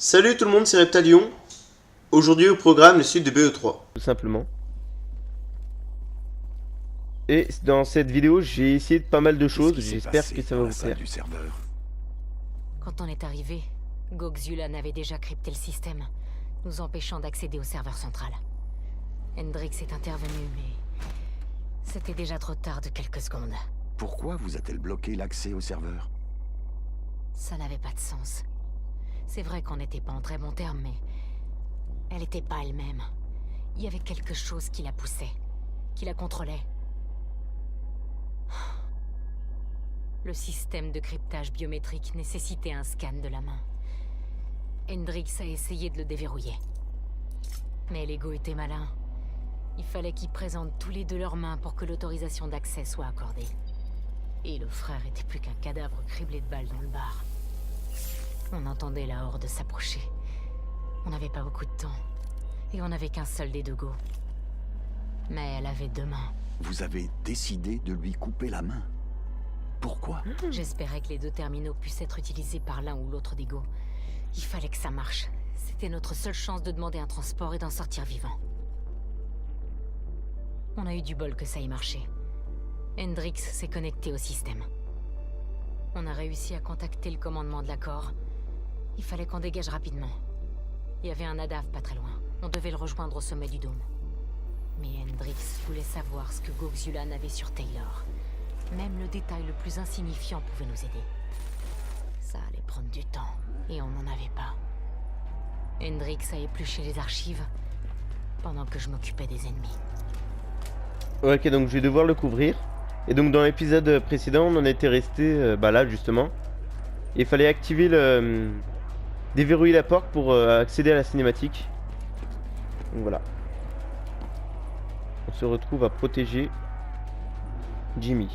Salut tout le monde, c'est Reptalion. Aujourd'hui au programme le site de BE3. Tout simplement. Et dans cette vidéo, j'ai essayé de pas mal de choses, j'espère que ça va vous plaire. Du serveur. Quand on est arrivé, Gokzulan avait déjà crypté le système, nous empêchant d'accéder au serveur central. Hendrix est intervenu, mais c'était déjà trop tard de quelques secondes. Pourquoi vous a-t-elle bloqué l'accès au serveur? Ça n'avait pas de sens. C'est vrai qu'on n'était pas en très bons termes, mais elle n'était pas elle-même. Il y avait quelque chose qui la poussait, qui la contrôlait. Le système de cryptage biométrique nécessitait un scan de la main. Hendrix a essayé de le déverrouiller. Mais l'ego était malin. Il fallait qu'ils présentent tous les deux leurs mains pour que l'autorisation d'accès soit accordée. Et le frère était plus qu'un cadavre criblé de balles dans le bar. On entendait la horde s'approcher. On n'avait pas beaucoup de temps. Et on n'avait qu'un seul des deux go. Mais elle avait deux mains. Vous avez décidé de lui couper la main. Pourquoi? J'espérais que les deux terminaux puissent être utilisés par l'un ou l'autre des go. Il fallait que ça marche. C'était notre seule chance de demander un transport et d'en sortir vivant. On a eu du bol que ça ait marché. Hendrix s'est connecté au système. On a réussi à contacter le commandement de l'accord. Il fallait qu'on dégage rapidement. Il y avait un Nadav pas très loin. On devait le rejoindre au sommet du dôme. Mais Hendrix voulait savoir ce que Gokzulan avait sur Taylor. Même le détail le plus insignifiant pouvait nous aider. Ça allait prendre du temps, et on n'en avait pas. Hendrix a épluché les archives, pendant que je m'occupais des ennemis. Ok, donc je vais devoir le couvrir. Et donc dans l'épisode précédent, on en était resté là justement. Il fallait activer le... déverrouiller la porte pour accéder à la cinématique. Donc voilà. On se retrouve à protéger Jimmy.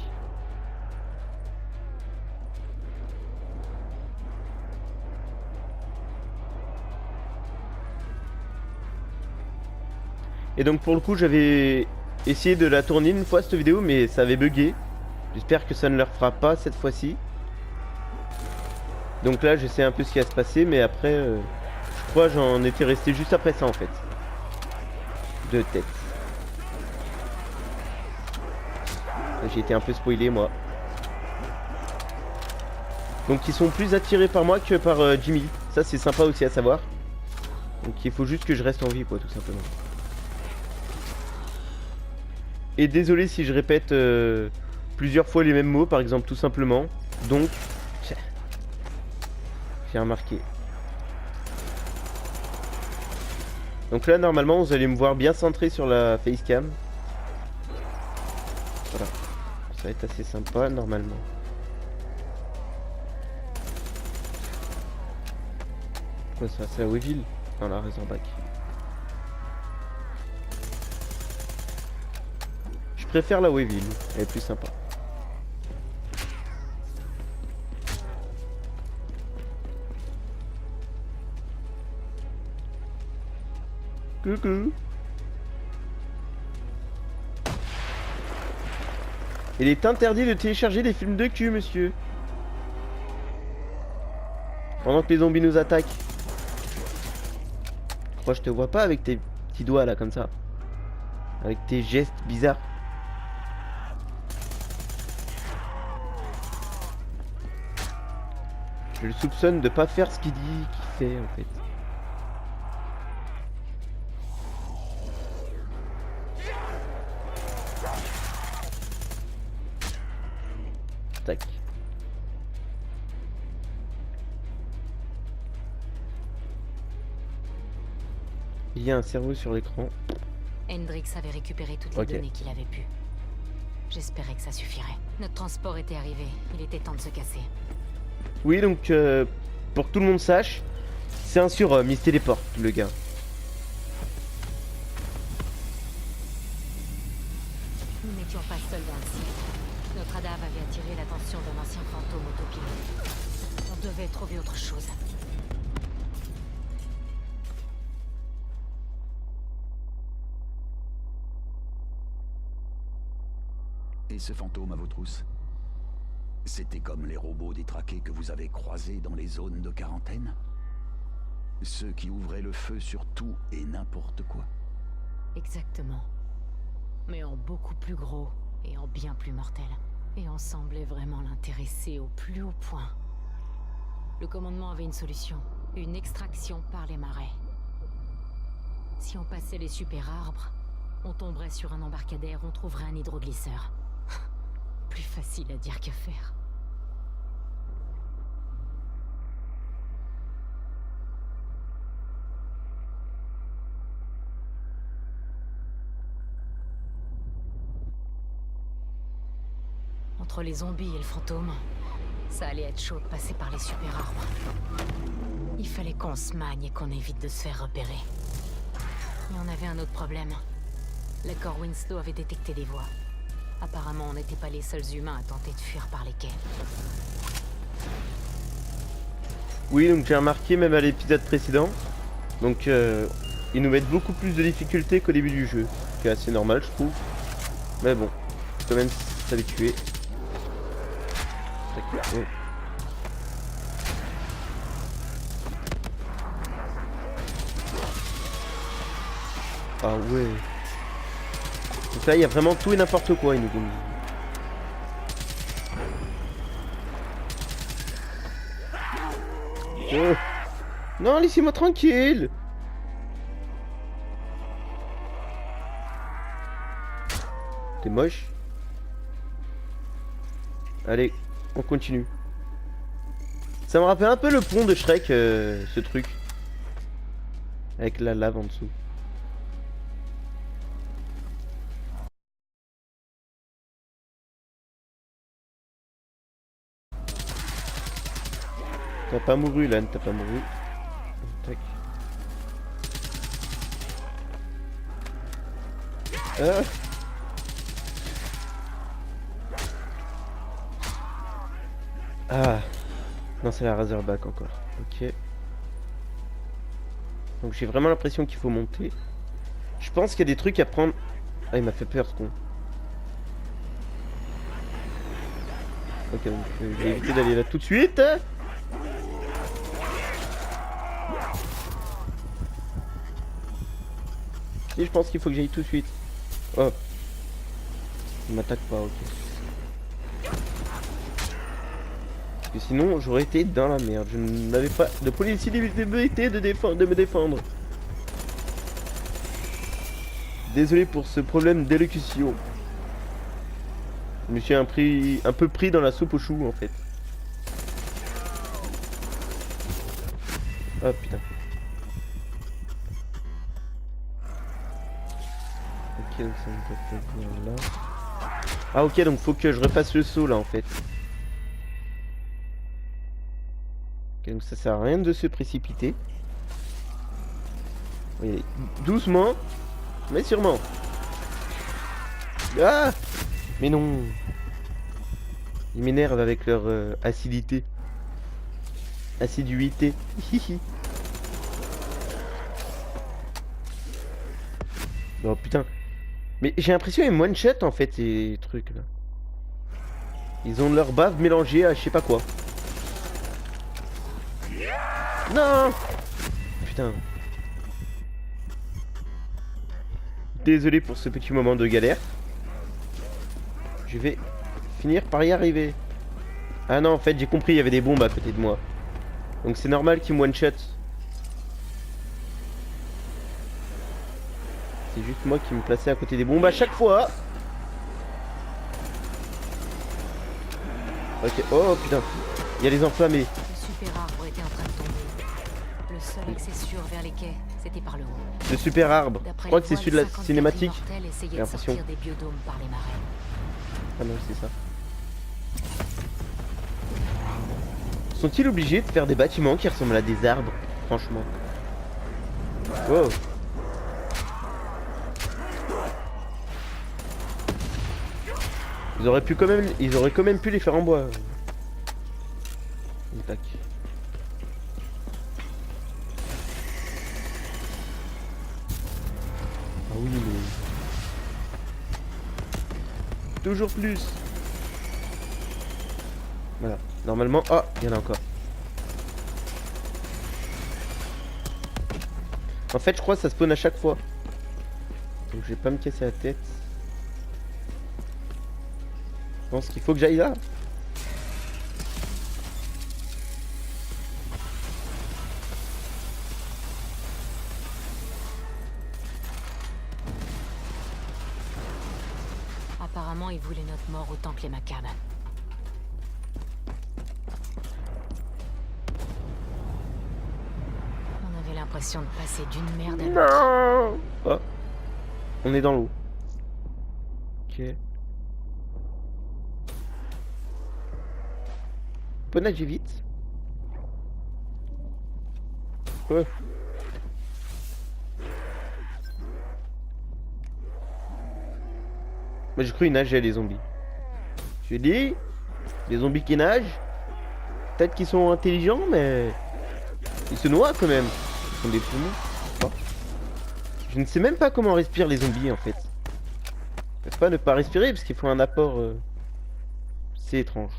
Et donc pour le coup j'avais essayé de la tourner une fois cette vidéo mais ça avait bugué. J'espère que ça ne leur fera pas cette fois-ci. Donc là je sais un peu ce qui va se passer mais après je crois j'en étais resté juste après ça en fait. De tête. J'ai été un peu spoilé moi. Donc ils sont plus attirés par moi que par Jimmy. Ça c'est sympa aussi à savoir. Donc il faut juste que je reste en vie quoi tout simplement. Et désolé si je répète plusieurs fois les mêmes mots, par exemple tout simplement. Donc, j'ai remarqué. Donc là normalement vous allez me voir bien centré sur la facecam. Voilà. Ça va être assez sympa normalement. Quoi ça? C'est la Weevil? Non, la Razorback. Je préfère la Weevil, elle est plus sympa. Coucou. Il est interdit de télécharger des films de cul, monsieur. Pendant que les zombies nous attaquent. Je crois que je te vois pas avec tes petits doigts là comme ça. Avec tes gestes bizarres. Je le soupçonne de pas faire ce qu'il dit qu'il fait en fait. Tac. Il y a un cerveau sur l'écran. Hendrix avait récupéré toutes les données qu'il avait pu. J'espérais que ça suffirait. Notre transport était arrivé, il était temps de se casser. Oui, donc pour que tout le monde sache, c'est un surhomme, il se téléporte, le gars. Nous n'étions pas seuls dans le site. Notre radar avait attiré l'attention d'un ancien fantôme autopilote. On devait trouver autre chose. Et ce fantôme à vos trousses? C'était comme les robots détraqués que vous avez croisés dans les zones de quarantaine? Ceux qui ouvraient le feu sur tout et n'importe quoi. Exactement. Mais en beaucoup plus gros et en bien plus mortel. Et on semblait vraiment l'intéresser au plus haut point. Le commandement avait une solution. Une extraction par les marais. Si on passait les super arbres, on tomberait sur un embarcadère, on trouverait un hydroglisseur. Plus facile à dire que faire. Entre les zombies et le fantôme, ça allait être chaud de passer par les super arbres. Il fallait qu'on se magne et qu'on évite de se faire repérer. Et on avait un autre problème. L'accord Winslow avait détecté des voix. Apparemment, on n'était pas les seuls humains à tenter de fuir par les quais. Oui, donc j'ai remarqué même à l'épisode précédent. Donc ils nous mettent beaucoup plus de difficultés qu'au début du jeu. Ce qui est assez normal, je trouve. Mais bon, quand même s'habituer. Oh. Ah ouais. Donc là il y a vraiment tout et n'importe quoi, il nous dit. Oh. Non, laissez-moi tranquille. T'es moche. Allez, on continue. Ça me rappelle un peu le pont de Shrek, ce truc. Avec la lave en dessous. T'as pas mouru, Lan, t'as pas mouru. Tac. Ah. Ah. Non, c'est la Razorback encore. Ok. Donc j'ai vraiment l'impression qu'il faut monter. Je pense qu'il y a des trucs à prendre. Ah, il m'a fait peur ce con. Ok, donc je vais éviter d'aller là tout de suite. Et je pense qu'il faut que j'aille tout de suite. Oh. Il m'attaque pas, ok. Parce que sinon j'aurais été dans la merde. Je n'avais pas de possibilité de me défendre. Désolé pour ce problème d'élocution. Je me suis un peu pris dans la soupe aux choux en fait. Oh putain. Ok, donc ça me peut venir là. Ah ok, donc faut que je refasse le saut là en fait. Ok, donc ça sert à rien de se précipiter. Oui, doucement, mais sûrement. Ah! Mais non. Ils m'énervent avec leur acidité. Assiduité. Oh putain. Mais j'ai l'impression qu'ils me one-shot en fait ces trucs là. Ils ont leur bave mélangée à je sais pas quoi. Non. Putain. Désolé pour ce petit moment de galère. Je vais finir par y arriver. Ah non, en fait j'ai compris, il y avait des bombes à côté de moi. Donc c'est normal qu'ils me one-shot. C'est juste moi qui me plaçais à côté des bombes à chaque fois. Ok, oh putain, il y a les enflammés. Le super arbre était en train de tomber. Le seul accès sûr vers les quais, c'était par le haut. Le super arbre. Je crois que c'est celui de la cinématique. J'ai J'ai l'impression. des biodomes par les marais. Ah non, c'est ça. Sont-ils obligés de faire des bâtiments qui ressemblent à des arbres? Franchement. Wow. Ils auraient quand même pu les faire en bois. Tac. Ah oui, mais... toujours plus. Voilà. Normalement... Ah, il y en a encore. En fait, je crois que ça spawn à chaque fois. Donc je vais pas me casser la tête. Je pense qu'il faut que j'aille là. Apparemment, ils voulaient notre mort autant que les macabres. On avait l'impression de passer d'une merde à l'autre. Non. Oh. On est dans l'eau. Ok. On peut nager vite. Ouais. Moi j'ai cru qu'ils nageaient les zombies. Je dis, les zombies qui nagent, peut-être qu'ils sont intelligents, mais ils se noient quand même. Ils font des poumons. Je sais pas. Je ne sais même pas comment respirent les zombies en fait. Ils peuvent pas ne pas respirer parce qu'ils font un apport. C'est étrange.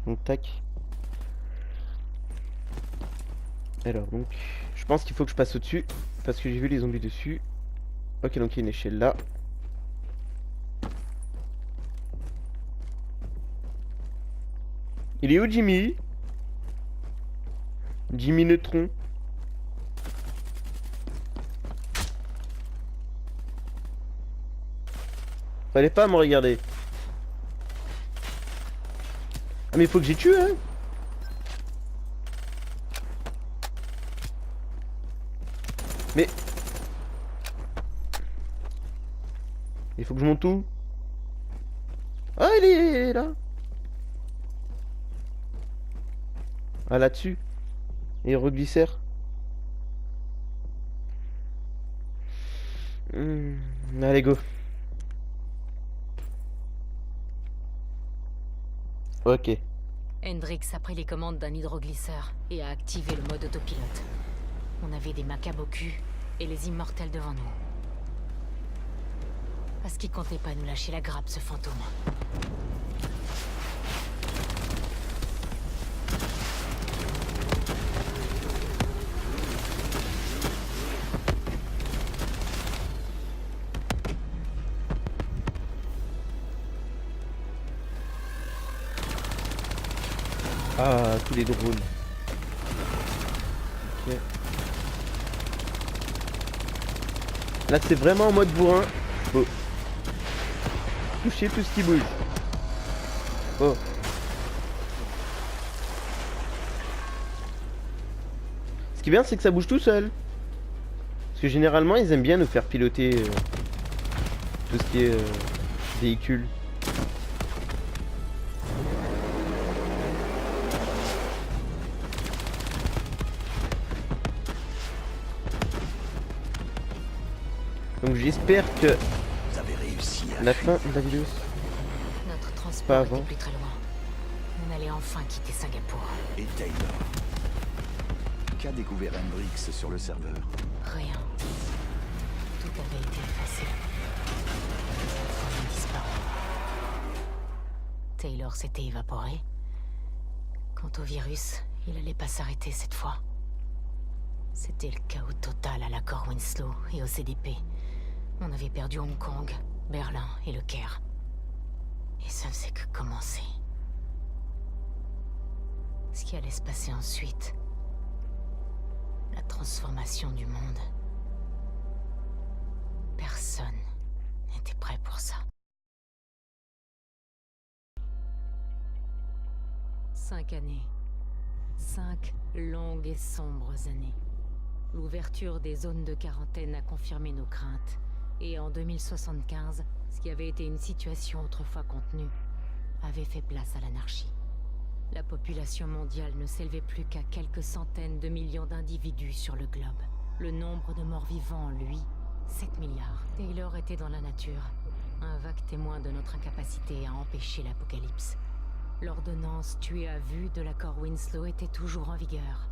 Donc tac. Alors donc, je pense qu'il faut que je passe au-dessus parce que j'ai vu les zombies dessus. Ok, donc il y a une échelle là. Il est où Jimmy? Jimmy Neutron. Fallait pas me regarder. Ah mais il faut que j'ai tué hein. Mais il faut que je monte où? Ah il est là. Ah là-dessus. Et reglisseur. Allez go. Ok. Hendrix a pris les commandes d'un hydroglisseur et a activé le mode autopilote. On avait des macabres au cul et les immortels devant nous. Parce qu'il comptait pas nous lâcher la grappe, ce fantôme. Ah, tous les drôles. Ok. Là, c'est vraiment en mode bourrin. Faut toucher tout ce qui bouge. Oh. Ce qui est bien, c'est que ça bouge tout seul. Parce que généralement, ils aiment bien nous faire piloter tout ce qui est véhicule. Donc j'espère que Vous avez réussi à la fin de la vidéo. Notre Pas transport avant. était plus très loin. On allait enfin quitter Singapour. Et Taylor. Qu'a découvert Hendrix sur le serveur? Rien. Tout avait été effacé. On a disparu. Taylor s'était évaporé. Quant au virus, il allait pas s'arrêter cette fois. C'était le chaos total à l'accord Winslow et au CDP. On avait perdu Hong Kong, Berlin et le Caire. Et ça faisait que commencer. Ce qui allait se passer ensuite. La transformation du monde. Personne n'était prêt pour ça. 5 années. 5 longues et sombres années. L'ouverture des zones de quarantaine a confirmé nos craintes. Et en 2075, ce qui avait été une situation autrefois contenue, avait fait place à l'anarchie. La population mondiale ne s'élevait plus qu'à quelques centaines de millions d'individus sur le globe. Le nombre de morts vivants, lui, 7 milliards. Taylor était dans la nature, un vague témoin de notre incapacité à empêcher l'apocalypse. L'ordonnance tuer à vue de l'accord Winslow était toujours en vigueur.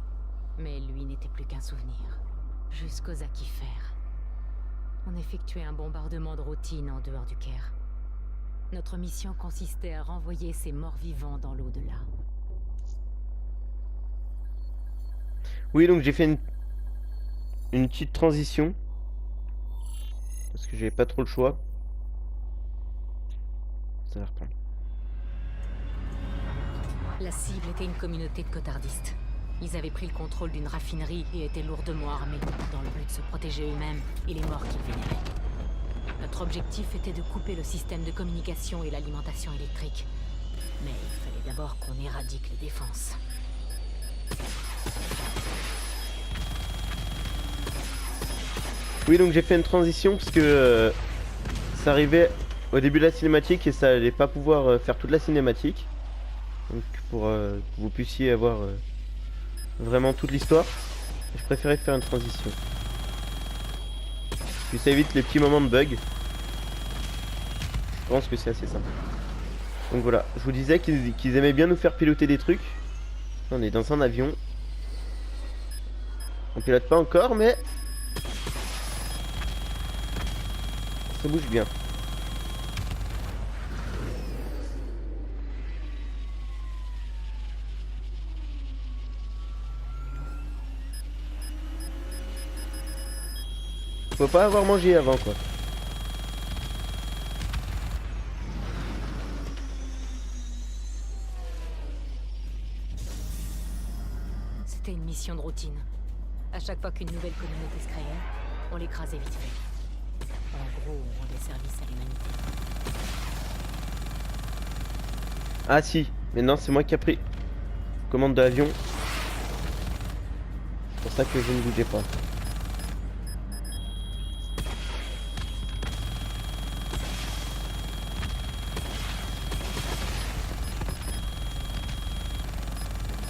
Mais lui n'était plus qu'un souvenir. Jusqu'aux aquifères. On effectuait un bombardement de routine en dehors du Caire. Notre mission consistait à renvoyer ces morts-vivants dans l'au-delà. Oui, donc j'ai fait une petite transition. Parce que j'avais pas trop le choix. Ça va reprendre. La cible était une communauté de cotardistes. Ils avaient pris le contrôle d'une raffinerie et étaient lourdement armés, dans le but de se protéger eux-mêmes et les morts qu'ils vénéraient. Notre objectif était de couper le système de communication et l'alimentation électrique. Mais il fallait d'abord qu'on éradique les défenses. Oui, donc j'ai fait une transition parce que ça arrivait au début de la cinématique et ça allait pas pouvoir faire toute la cinématique. Donc pour que vous puissiez avoir vraiment toute l'histoire, je préférais faire une transition. Puis ça évite les petits moments de bug. Je pense que c'est assez simple. Donc voilà, je vous disais qu'ils aimaient bien nous faire piloter des trucs. On est dans un avion. On pilote pas encore, mais ça bouge bien. Faut pas avoir mangé avant quoi. C'était une mission de routine. À chaque fois qu'une nouvelle communauté se créait, on l'écrasait vite fait. En gros, on rendait service à l'humanité. Ah si, maintenant c'est moi qui ai pris commande de l'avion. C'est pour ça que je ne bougeais pas.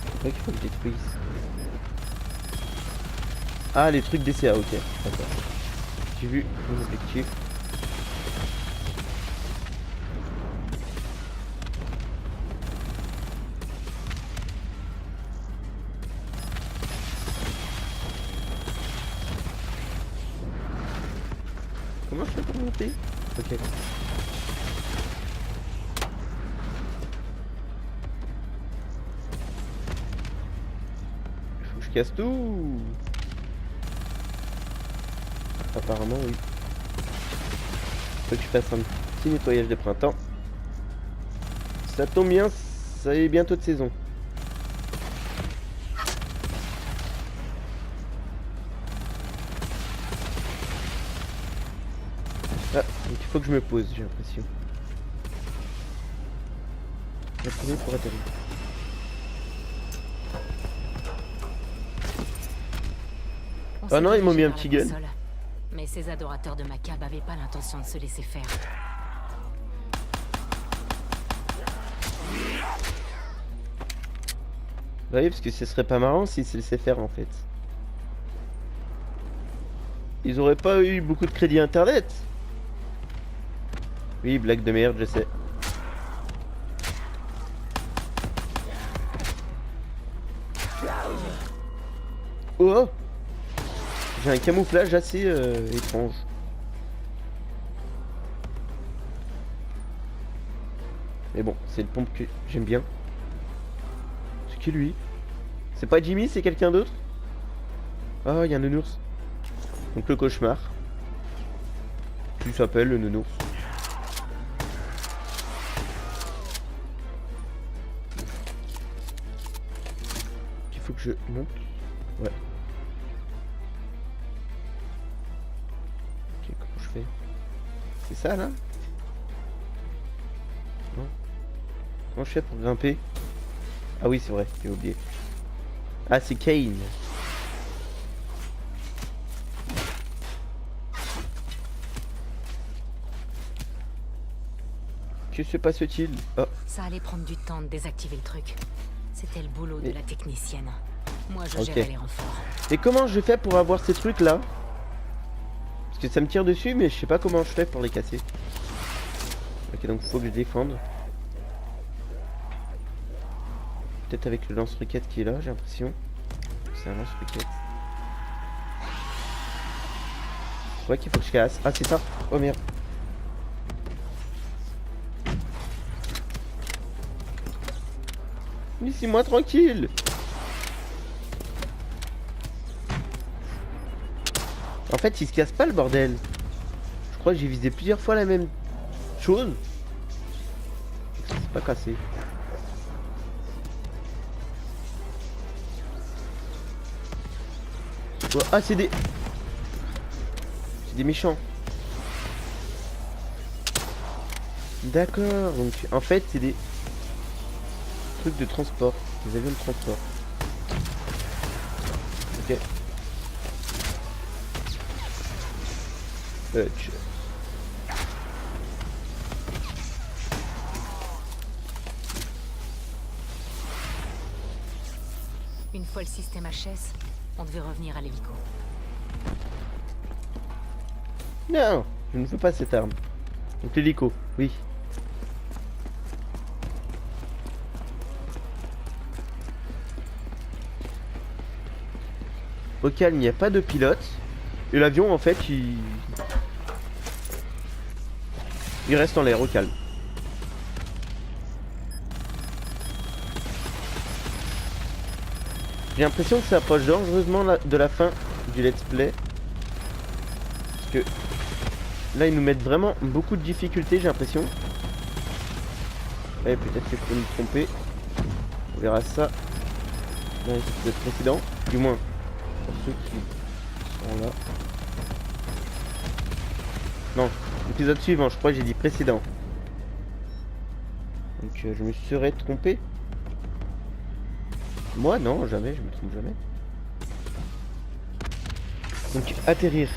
C'est vrai qu'il faut que je détruise. Ah, les trucs DCA, ok. D'accord. J'ai vu mon objectif. Comment je fais pour monter? Ok. Faut que je casse tout. Apparemment oui. Faut que je fasse un petit nettoyage de printemps. Ça tombe bien, ça est bientôt de saison. Ah, donc il faut que je me pose, j'ai l'impression. J'appuie pour atterrir. On Oh non, s'est ils m'ont mis un dirigé petit vers la gun. console. Mais ces adorateurs de Macab avaient pas l'intention de se laisser faire. Bah oui, parce que ce serait pas marrant s'ils se laissaient faire en fait. Ils auraient pas eu beaucoup de crédit internet. Oui, blague de merde, je sais. Oh! J'ai un camouflage assez étrange. Mais bon, c'est le pompe que j'aime bien. C'est qui lui? C'est pas Jimmy, c'est quelqu'un d'autre? Ah, il y a un nounours. Donc le cauchemar. Qui s'appelle le nounours. Il faut que je monte. Ouais. Ok, comment je fais? C'est ça là? Non. Comment je fais pour grimper? Ah oui, c'est vrai, j'ai oublié. Ah, c'est Kane. Que se passe-t-il? Oh, Ça allait prendre du temps de désactiver le truc. C'était le boulot Mais- de la technicienne. Moi, je Ok. gérais les renforts. et comment je fais pour avoir ces trucs là? Parce que ça me tire dessus, mais je sais pas comment je fais pour les casser. Ok, donc faut que je défende. Peut-être avec le lance-roquette qui est là, j'ai l'impression. C'est un lance-roquette. Ouais, qu'il faut que je casse. Ah, c'est ça. Oh merde. Laissez-moi tranquille. En fait, il se casse pas le bordel. Je crois que j'ai visé plusieurs fois la même chose. C'est pas cassé. Oh, ah, c'est des méchants. D'accord, donc en fait c'est des trucs de transport, des avions de transport. Ok. Une fois le système HS, on devait revenir à l'hélico. Non, je ne veux pas cette arme. Donc l'hélico, oui. Au calme, il n'y a pas de pilote. Et l'avion, en fait, il reste en l'air, au calme. J'ai l'impression que ça approche dangereusement de la fin du let's play. Parce que là, ils nous mettent vraiment beaucoup de difficultés, j'ai l'impression. Et peut-être que je peux me tromper. On verra ça dans l'épisode précédent. Du moins, pour ceux qui sont là. Non, l'épisode suivant, je crois que j'ai dit précédent. Donc je me serais trompé. Moi non, jamais, je me trompe jamais. Donc atterrir.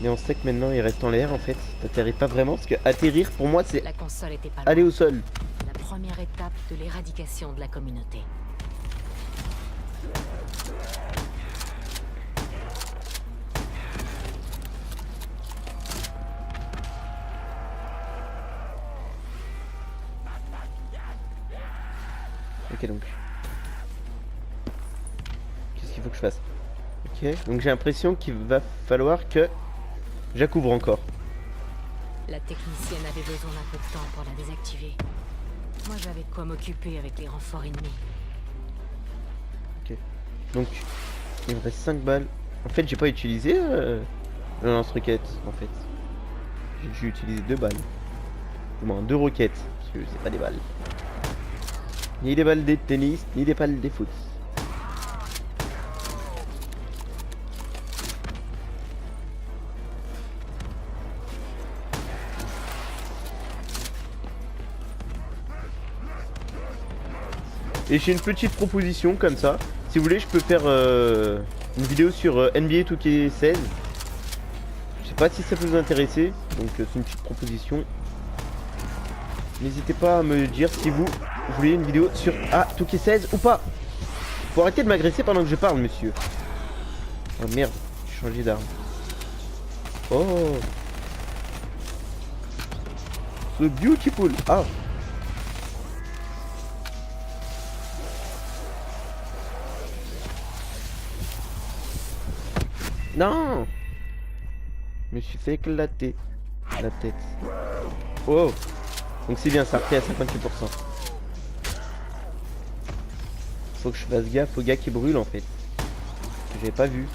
Mais on sait que maintenant il reste en l'air en fait. T'atterris pas vraiment parce que atterrir pour moi c'est La console était pas loin. aller au sol. La première étape de l'éradication de la communauté. Ok donc. Qu'est-ce qu'il faut que je fasse? Ok, donc j'ai l'impression qu'il va falloir que j'accouvre encore. La technicienne avait besoin d'un peu de temps pour la désactiver. Moi j'avais de quoi m'occuper avec les renforts ennemis. Ok. Donc il me reste 5 balles. En fait j'ai pas utilisé le lance-roquette en fait. J'ai dû utiliser 2 balles. Du moins 2 roquettes. Parce que c'est pas des balles. Ni des balles de tennis, ni des balles de foot. Et j'ai une petite proposition comme ça. Si vous voulez, je peux faire une vidéo sur NBA 2K16. Je sais pas si ça peut vous intéresser. Donc c'est une petite proposition. N'hésitez pas à me dire si vous voulez une vidéo sur 2K16 ou pas. Faut arrêter de m'agresser pendant que je parle, monsieur. Oh merde, j'ai changé d'arme. Oh. So beautiful. Ah. Non. Je me suis fait éclater la tête. Oh. Donc c'est bien, ça repris à 58%. Faut que je fasse gaffe aux gars qui brûlent en fait. Que j'avais pas vu.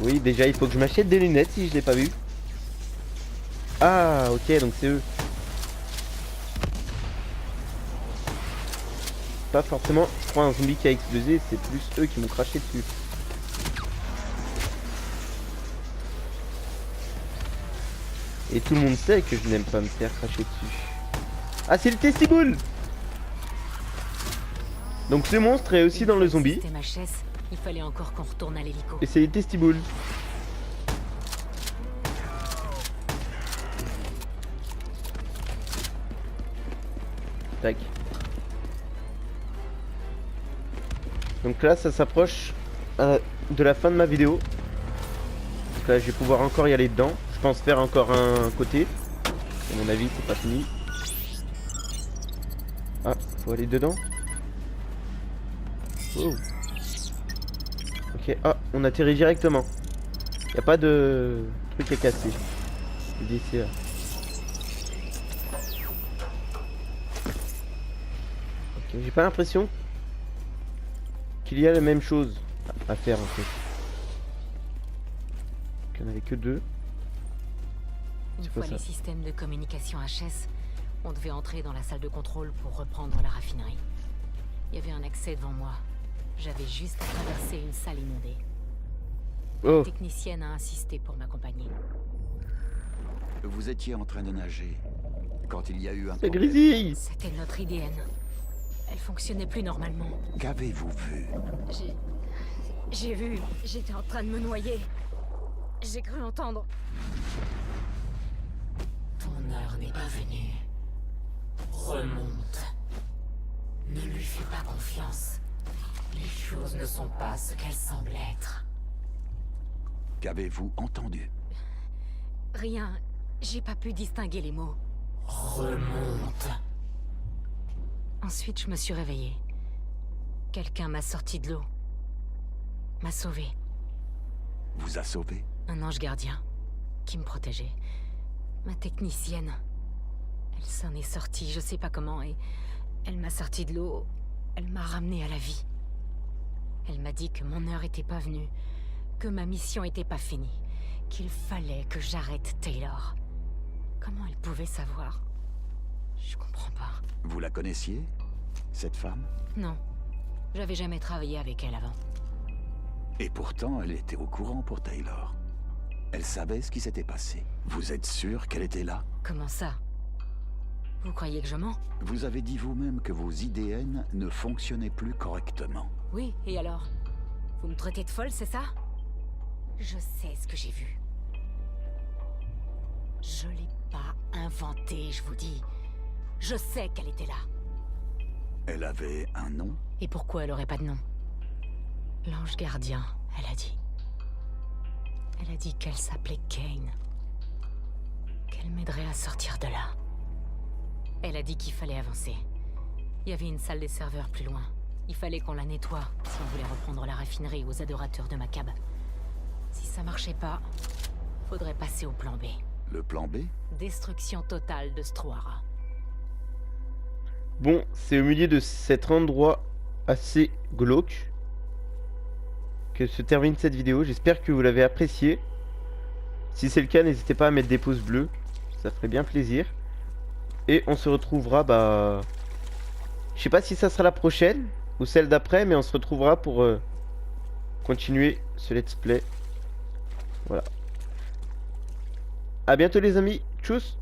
Oui, déjà il faut que je m'achète des lunettes si je l'ai pas vu. Ah, ok, donc c'est eux. Pas forcément, je crois, un zombie qui a explosé, c'est plus eux qui m'ont craché dessus. Et tout le monde sait que je n'aime pas me faire cracher dessus. Ah, c'est le testiboule. Donc ce monstre est aussi dans le zombie. Système HS, il fallait encore qu'on retourne à l'hélico. Et c'est les testiboules. Tac. Donc là ça s'approche de la fin de ma vidéo. Donc là je vais pouvoir encore y aller dedans. Je pense faire encore un côté. À mon avis c'est pas fini. Ah, faut aller dedans. Oh. Ok, ah, on atterrit directement. Y a pas de truc à casser. D'ici là. Ok, j'ai pas l'impression qu'il y a la même chose à faire en fait. qu'il n'y en avait que 2. Une C'est quoi fois ça? les systèmes de communication HS, on devait entrer dans la salle de contrôle pour reprendre la raffinerie. Il y avait un accès devant moi. J'avais juste à traverser une salle inondée. Oh, La technicienne a insisté pour m'accompagner. Vous étiez en train de nager quand il y a eu un c'est problème. Grisille! C'était notre IDN. Elle fonctionnait plus normalement. Qu'avez-vous vu? J'ai vu, j'étais en train de me noyer. J'ai cru entendre. Ton heure n'est pas venue. Remonte. Ne lui fais pas confiance. Les choses ne sont pas ce qu'elles semblent être. Qu'avez-vous entendu? Rien. J'ai pas pu distinguer les mots. Remonte. Ensuite, je me suis réveillée. Quelqu'un m'a sorti de l'eau. M'a sauvée. Vous a sauvé? Un ange gardien qui me protégeait. Ma technicienne. Elle s'en est sortie, je sais pas comment, et elle m'a sorti de l'eau. Elle m'a ramenée à la vie. Elle m'a dit que mon heure était pas venue, que ma mission était pas finie, qu'il fallait que j'arrête Taylor. Comment elle pouvait savoir? Je comprends pas. Vous la connaissiez, cette femme? Non, j'avais jamais travaillé avec elle avant. Et pourtant, elle était au courant pour Taylor. Elle savait ce qui s'était passé. Vous êtes sûr qu'elle était là? Comment ça? Vous croyez que je mens? Vous avez dit vous-même que vos IDN ne fonctionnaient plus correctement. Oui, et alors? Vous me traitez de folle, c'est ça? Je sais ce que j'ai vu. Je l'ai pas inventé, je vous dis. Je sais qu'elle était là. Elle avait un nom? Et pourquoi elle aurait pas de nom? L'ange gardien, elle a dit. Elle a dit qu'elle s'appelait Kane. Qu'elle m'aiderait à sortir de là. Elle a dit qu'il fallait avancer. Il y avait une salle des serveurs plus loin. Il fallait qu'on la nettoie si on voulait reprendre la raffinerie aux adorateurs de Macab. Si ça marchait pas, faudrait passer au plan B. Le plan B? Destruction totale de Stroara. Bon, c'est au milieu de cet endroit assez glauque que se termine cette vidéo. J'espère que vous l'avez apprécié. Si c'est le cas, n'hésitez pas à mettre des pouces bleus. Ça ferait bien plaisir. Et on se retrouvera, je sais pas si ça sera la prochaine ou celle d'après, mais on se retrouvera pour continuer ce let's play. Voilà. À bientôt les amis. Tchuss.